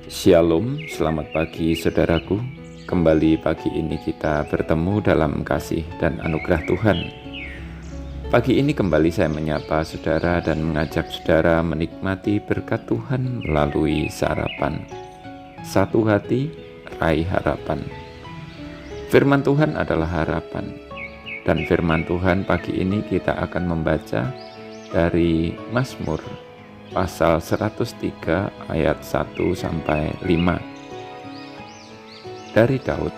Shalom, selamat pagi saudaraku. Kembali pagi ini kita bertemu dalam kasih dan anugerah Tuhan. Pagi ini kembali saya menyapa saudara dan mengajak saudara menikmati berkat Tuhan melalui sarapan. Satu hati, raih harapan. Firman Tuhan adalah harapan. Dan firman Tuhan pagi ini kita akan membaca dari Mazmur pasal 103 ayat 1-5 dari Daud.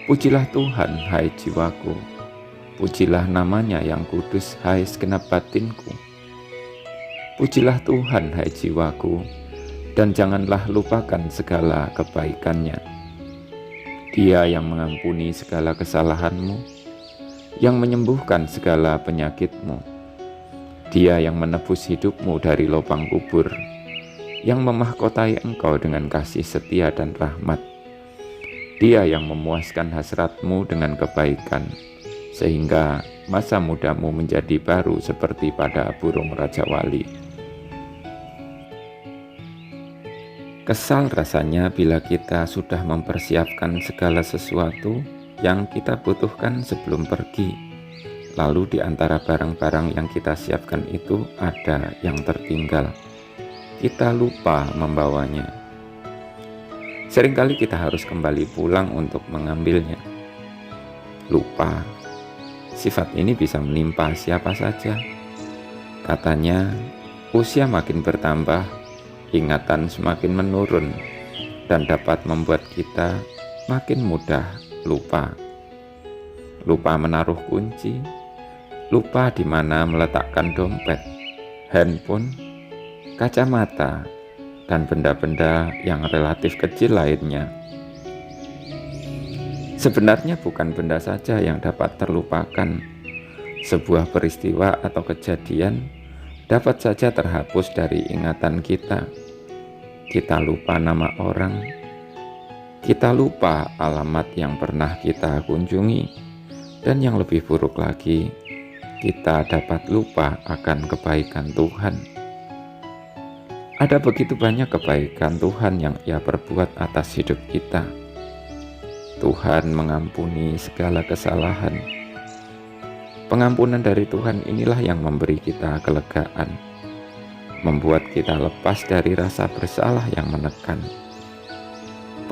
Pujilah Tuhan, hai jiwaku, pujilah namanya yang kudus, hai segenap batinku. Pujilah Tuhan, hai jiwaku, dan janganlah lupakan segala kebaikannya. Dia yang mengampuni segala kesalahanmu, yang menyembuhkan segala penyakitmu. Dia yang menebus hidupmu dari lubang kubur, yang memahkotai engkau dengan kasih setia dan rahmat. Dia yang memuaskan hasratmu dengan kebaikan, sehingga masa mudamu menjadi baru seperti pada burung raja wali. Kesal rasanya bila kita sudah mempersiapkan segala sesuatu yang kita butuhkan sebelum pergi. Lalu di antara barang-barang yang kita siapkan itu ada yang tertinggal. Kita lupa membawanya. Seringkali kita harus kembali pulang untuk mengambilnya. Lupa. Sifat ini bisa menimpa siapa saja. Katanya, usia makin bertambah, ingatan semakin menurun, dan dapat membuat kita makin mudah lupa. Lupa menaruh kunci, lupa di mana meletakkan dompet, handphone, kacamata, dan benda-benda yang relatif kecil lainnya. Sebenarnya bukan benda saja yang dapat terlupakan. Sebuah peristiwa atau kejadian dapat saja terhapus dari ingatan kita. Kita lupa nama orang, kita lupa alamat yang pernah kita kunjungi, dan yang lebih buruk lagi, kita dapat lupa akan kebaikan Tuhan. Ada begitu banyak kebaikan Tuhan yang Ia perbuat atas hidup kita. Tuhan mengampuni segala kesalahan. Pengampunan dari Tuhan inilah yang memberi kita kelegaan, membuat kita lepas dari rasa bersalah yang menekan.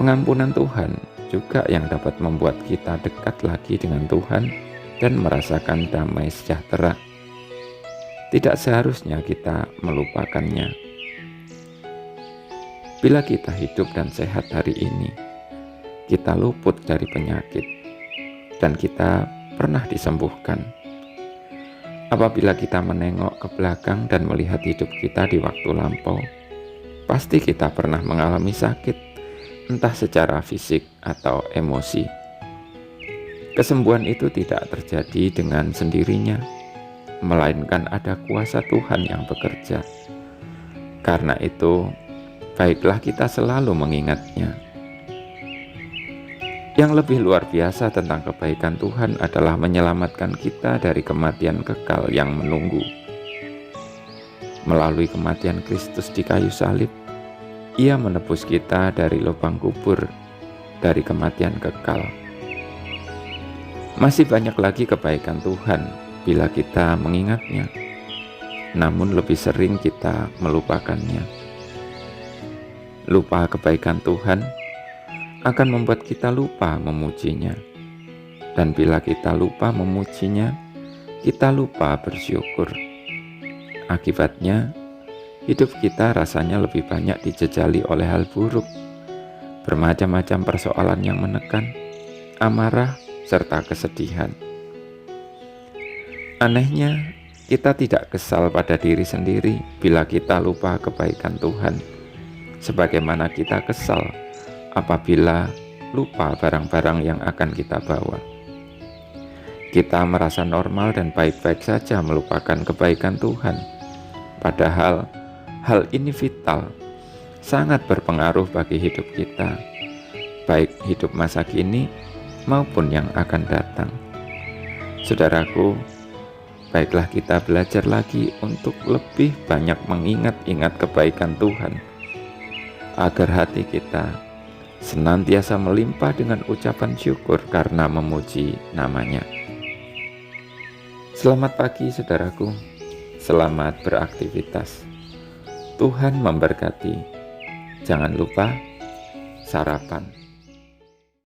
Pengampunan Tuhan juga yang dapat membuat kita dekat lagi dengan Tuhan dan merasakan damai sejahtera. Tidak seharusnya kita melupakannya. Bila kita hidup dan sehat hari ini, kita luput dari penyakit, dan kita pernah disembuhkan. Apabila kita menengok ke belakang dan melihat hidup kita di waktu lampau, pasti kita pernah mengalami sakit, entah secara fisik atau emosi. Kesembuhan itu tidak terjadi dengan sendirinya, melainkan ada kuasa Tuhan yang bekerja. Karena itu, baiklah kita selalu mengingatnya. Yang lebih luar biasa tentang kebaikan Tuhan adalah menyelamatkan kita dari kematian kekal yang menunggu. Melalui kematian Kristus di kayu salib, Ia menebus kita dari lubang kubur, dari kematian kekal. Masih banyak lagi kebaikan Tuhan bila kita mengingatnya, namun lebih sering kita melupakannya. Lupa kebaikan Tuhan akan membuat kita lupa memujinya. Dan bila kita lupa memujinya, kita lupa bersyukur. Akibatnya, hidup kita rasanya lebih banyak dijejali oleh hal buruk, bermacam-macam persoalan yang menekan, amarah, serta kesedihan. Anehnya, kita tidak kesal pada diri sendiri bila kita lupa kebaikan Tuhan, sebagaimana kita kesal apabila lupa barang-barang yang akan kita bawa. Kita merasa normal dan baik-baik saja melupakan kebaikan Tuhan. Padahal hal ini vital, sangat berpengaruh bagi hidup kita, baik hidup masa kini maupun yang akan datang. Saudaraku, baiklah kita belajar lagi untuk lebih banyak mengingat-ingat kebaikan Tuhan. agar hati kita senantiasa melimpah dengan ucapan syukur karena memuji nama-Nya. Selamat pagi saudaraku, selamat beraktivitas. Tuhan memberkati. Jangan lupa sarapan.